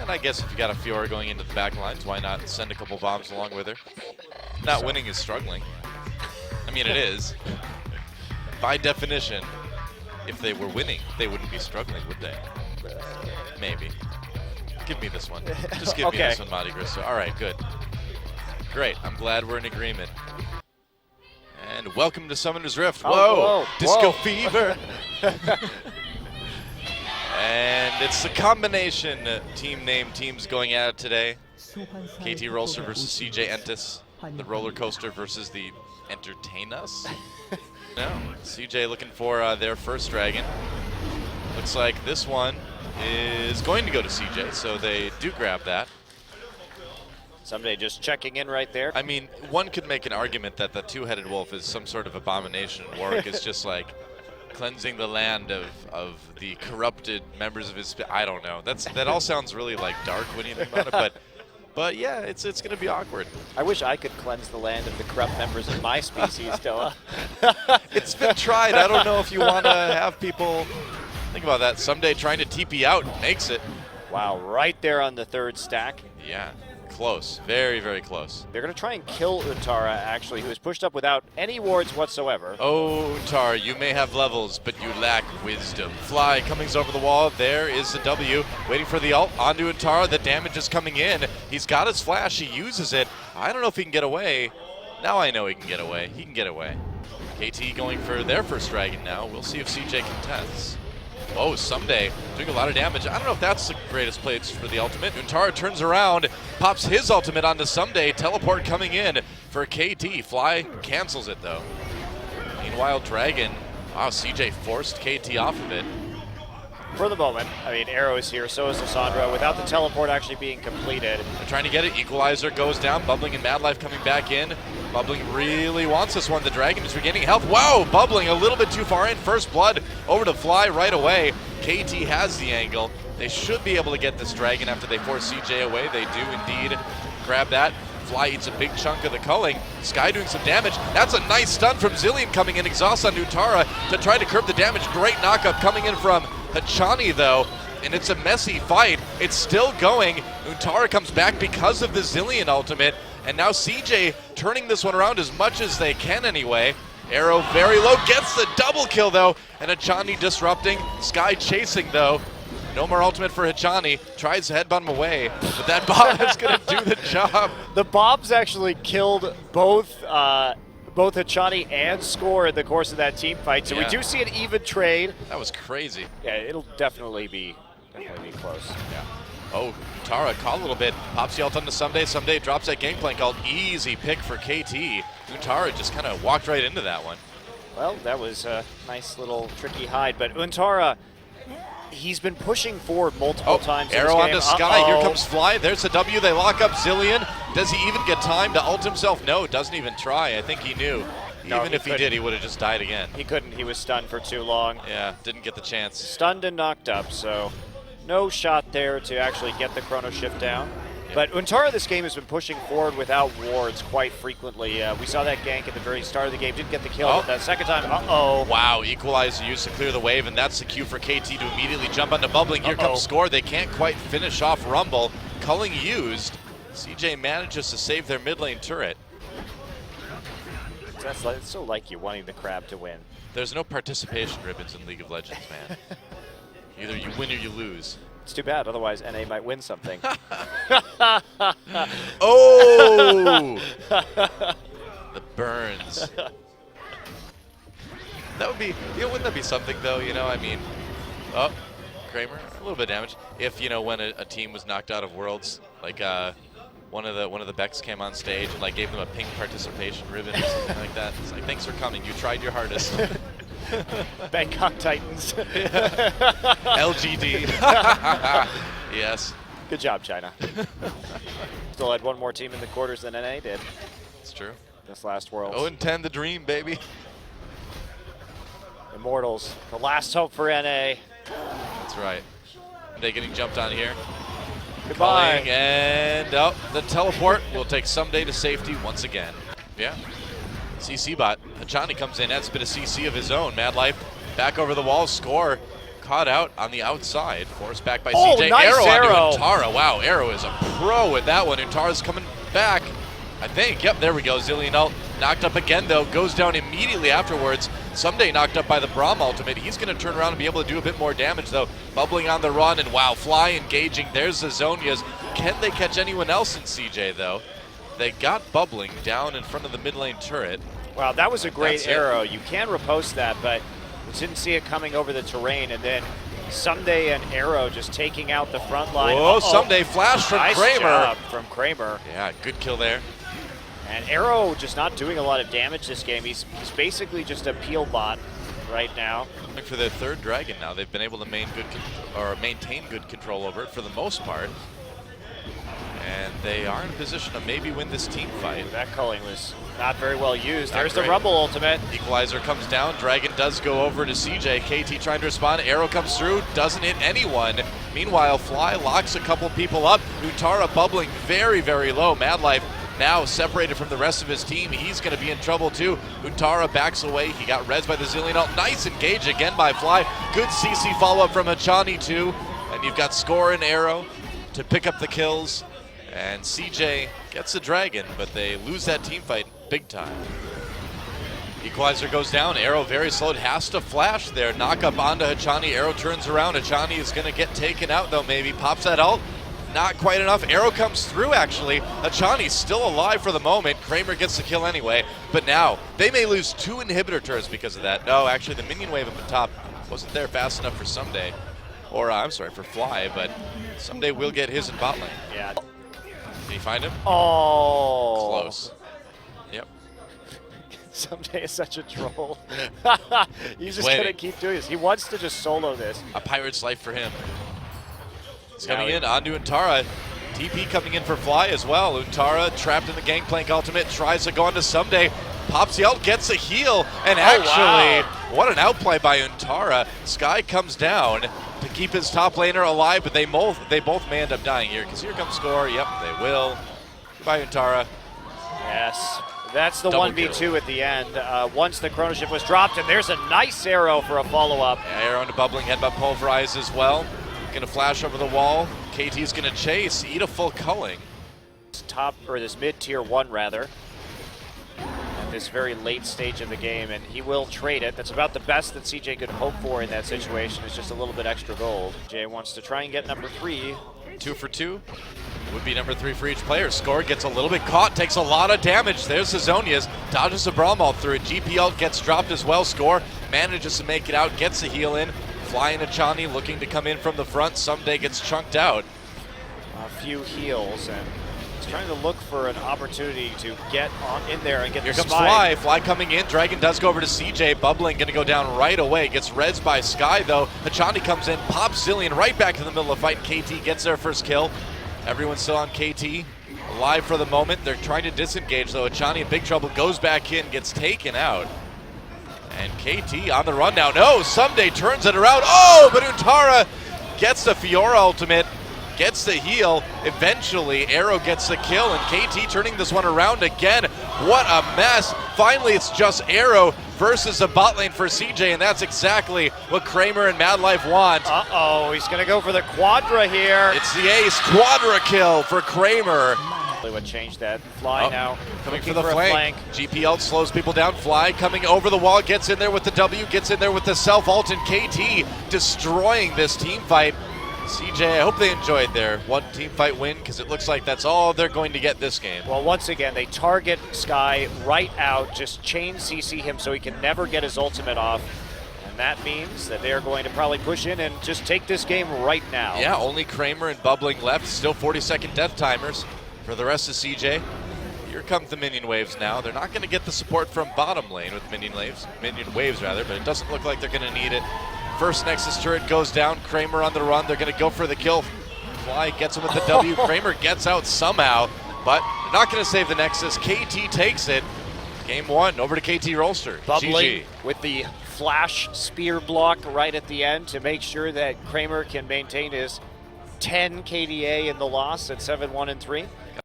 And I guess if you got a Fiora going into the back lines, why not send a couple bombs along with her? Not winning is struggling. I mean, it is. By definition, if they were winning, they wouldn't be struggling, would they? Maybe. Give me this one. Just give me this one, Monte Cristo. All right, good. Great. I'm glad we're in agreement. And welcome to Summoner's Rift. Whoa! Disco Fever! And it's the combination teams going at it today. KT ROLSTER versus CJE ENTUS. The roller coaster versus the entertain us. No, CJE looking for their first dragon. Looks like this one is going to go to CJE, so they do grab that. Ssumday just checking in right there. I mean, one could make an argument that the two-headed wolf is some sort of abomination. Warwick is just like cleansing the land of the corrupted members of his. I don't know. That all sounds really like dark when you think about it, but yeah, it's going to be awkward. I wish I could cleanse the land of the corrupt members of my species, Doa. It's been tried. I don't know if you want to have people think about that. Ssumday trying to TP out makes it. Wow, right there on the third stack. Yeah. Close. Very, very close. They're going to try and kill Untara, actually, who is pushed up without any wards whatsoever. Oh, Untara, you may have levels, but you lack wisdom. Fly coming over the wall. There is the W. Waiting for the ult. Onto Untara. The damage is coming in. He's got his flash. He uses it. I don't know if he can get away. Now I know he can get away. He can get away. KT going for their first dragon now. We'll see if CJE contests. Oh, Ssumday doing a lot of damage. I don't know if that's the greatest place for the ultimate. Untara turns around, pops his ultimate onto Ssumday. Teleport coming in for KT. Fly cancels it, though. Meanwhile, Dragon, wow, CJE forced KT off of it. For the moment, I mean, Arrow is here, so is Lissandra, without the teleport actually being completed. They're trying to get it. Equalizer goes down. Bubbling and Madlife coming back in. Bubbling really wants this one. The Dragon is regaining health. Wow, Bubbling a little bit too far in. First blood over to Fly right away. KT has the angle. They should be able to get this Dragon after they force CJE away. They do indeed grab that. Fly eats a big chunk of the culling. Sky doing some damage. That's a nice stun from Zilean coming in. Exhaust on Untara to try to curb the damage. Great knockup coming in from Hachani, though, and it's a messy fight. It's still going. Untara comes back because of the Zilean ultimate, and now CJE turning this one around as much as they can anyway. Arrow very low, gets the double kill, though, and Hachani disrupting. Sky chasing, though. No more ultimate for Hachani. Tries to headbutt him away, but that bomb is going to do the job. The bombs actually killed both Hachani and Score in the course of that team fight, so we do see an even trade. That was crazy. Yeah, it'll definitely be close. Yeah. Oh, Untara caught a little bit. Pops the ult onto Ssumday. Ssumday drops that Gangplank ult. Easy pick for KT. Untara just kind of walked right into that one. Well, that was a nice little tricky hide, but Untara, he's been pushing forward multiple times. Arrow onto Sky. Here comes Fly. There's the W. They lock up Zilean. Does he even get time to ult himself? No, doesn't even try. I think he knew. Even if he did, he would have just died again. He couldn't. He was stunned for too long. Yeah, didn't get the chance. Stunned and knocked up, so no shot there to actually get the chrono shift down. But Untara this game has been pushing forward without wards quite frequently. We saw that gank at the very start of the game. Didn't get the kill, but that second time, Wow, Equalizer used to clear the wave, and that's the cue for KT to immediately jump onto Bubbling. Here comes Score. They can't quite finish off Rumble. Culling used. CJE manages to save their mid lane turret. It's so like you wanting the crab to win. There's no participation ribbons in League of Legends, man. Either you win or you lose. It's too bad, otherwise NA might win something. Oh! The burns. That would be, wouldn't that be something though, I mean, Kramer, a little bit of damage. If, when a team was knocked out of Worlds, like one of the Becks came on stage and like gave them a pink participation ribbon or something like that. It's like, thanks for coming, you tried your hardest. Bangkok Titans. LGD. Yes. Good job, China. Still had one more team in the quarters than NA did. It's true. This last Worlds. 0-10 the dream, baby. Immortals, the last hope for NA. That's right. They getting jumped on here. Goodbye. Calling, and the teleport will take Ssumday to safety once again. Yeah. CC bot. Hachani comes in, adds a bit of CC of his own. Madlife back over the wall. Score caught out on the outside, forced back by Oh, CJ. nice arrow. Onto Untara. Wow, Arrow is a pro with that one. Untara's coming back, I think. Yep, there we go. Zilean ult knocked up again, though. Goes down immediately afterwards. Ssumday knocked up by the Braum ultimate. He's going to turn around and be able to do a bit more damage, though. Bubbling on the run, and wow, Fly engaging. There's the Zonias. Can they catch anyone else in CJ, though? They got Bubbling down in front of the mid lane turret. Wow, that was a great That's arrow. You can repost that, but didn't see it coming over the terrain. And then Ssumday and Arrow just taking out the front line. Whoa, Ssumday flash from nice Kramer. Job from Kramer. Yeah, good kill there. And Arrow just not doing a lot of damage this game. He's basically just a peel bot right now. For their third dragon now, they've been able to maintain good control over it for the most part. And they are in a position to maybe win this team fight. That culling was not very well used. Not There's great. the Rumble ultimate. Equalizer comes down. Dragon does go over to CJ. KT trying to respond. Arrow comes through. Doesn't hit anyone. Meanwhile, Fly locks a couple people up. Untara bubbling very, very low. Madlife now separated from the rest of his team. He's going to be in trouble too. Untara backs away. He got rezzed by the Zilean ult. Nice engage again by Fly. Good CC follow-up from Hachani too. And you've got Score and Arrow to pick up the kills. And CJ gets the dragon, but they lose that team fight big time. Equalizer goes down. Arrow very slowed, has to flash there. Knock up onto Hachani. Arrow turns around. Hachani is going to get taken out though, maybe. Pops that ult. Not quite enough. Arrow comes through actually. Hachani's still alive for the moment. Kramer gets the kill anyway. But now they may lose 2 inhibitor turrets because of that. No, actually the minion wave up the top wasn't there fast enough for Ssumday. Or I'm sorry, for Fly, but Ssumday will get his in bot lane. Yeah. Can you find him? Oh. Close. Yep. Ssumday is such a troll. He's just waiting. going to keep doing this. He wants to just solo this. A pirate's life for him. He's Now coming he- in onto Untara. TP coming in for Fly as well. Untara trapped in the Gangplank ultimate, tries to go onto Ssumday. Pops the ult, gets a heal, and actually, what an outplay by Untara. Sky comes down to keep his top laner alive, but they both may end up dying here, because here comes Score. Yep, they will. Goodbye, Untara. Yes. That's the Double 1v2 kill. at the end. Once the chrono shift was dropped, and there's a nice arrow for a follow-up. Yeah, arrow into Bubbling, headbutt pulverize as well. Gonna flash over the wall. KT's gonna chase, eat a full culling. This mid-tier 1 rather. At this very late stage of the game, and he will trade it. That's about the best that CJ could hope for in that situation, is just a little bit extra gold. Jay wants to try and get number 3. 2 for 2. Would be number 3 for each player. Score gets a little bit caught, takes a lot of damage. There's the Zonias, dodges a Braum ult through it. GP ult gets dropped as well. Score manages to make it out, gets the heal in. Fly and Hachani looking to come in from the front. Ssumday gets chunked out. A few heals, and he's trying to look for an opportunity to get on in there and get Here the comes smite. Fly. Fly coming in. Dragon does go over to CJ. Bubbling going to go down right away. Gets rezzed by Sky though. Hachani comes in, pops Zilean right back to the middle of the fight. KT gets their first kill. Everyone's still on KT. Alive for the moment. They're trying to disengage though. Hachani in big trouble. Goes back in. Gets taken out. And KT on the run now. No, Ssumday turns it around. Oh, but Untara gets the Fiora ultimate. Gets the heal. Eventually, Arrow gets the kill, and KT turning this one around again. What a mess. Finally, it's just Arrow versus the bot lane for CJ, and that's exactly what Kramer and Madlife want. Uh-oh, he's going to go for the Quadra here. It's the ace quadra kill for Kramer. What changed that? Fly now Coming looking for the a flank. GP ult slows people down. Fly coming over the wall, gets in there with the W, gets in there with the self ult, and KT destroying this team fight. CJ, I hope they enjoyed their one team fight win, because it looks like that's all they're going to get this game. Well, once again, they target Sky right out, just chain CC him so he can never get his ultimate off. And that means that they are going to probably push in and just take this game right now. Yeah, only Kramer and Bubbling left. Still 40-second death timers for the rest of CJ. Here come the minion waves now. They're not going to get the support from bottom lane with minion waves, but it doesn't look like they're going to need it. First Nexus turret goes down. Kramer on the run. They're going to go for the kill. Fly gets him with the W. Kramer gets out somehow, but they're not going to save the Nexus. KT takes it. Game 1, over to KT ROLSTER. Bubbling GG. with the flash spear block right at the end to make sure that Kramer can maintain his 10 KDA in the loss at 7-1-3.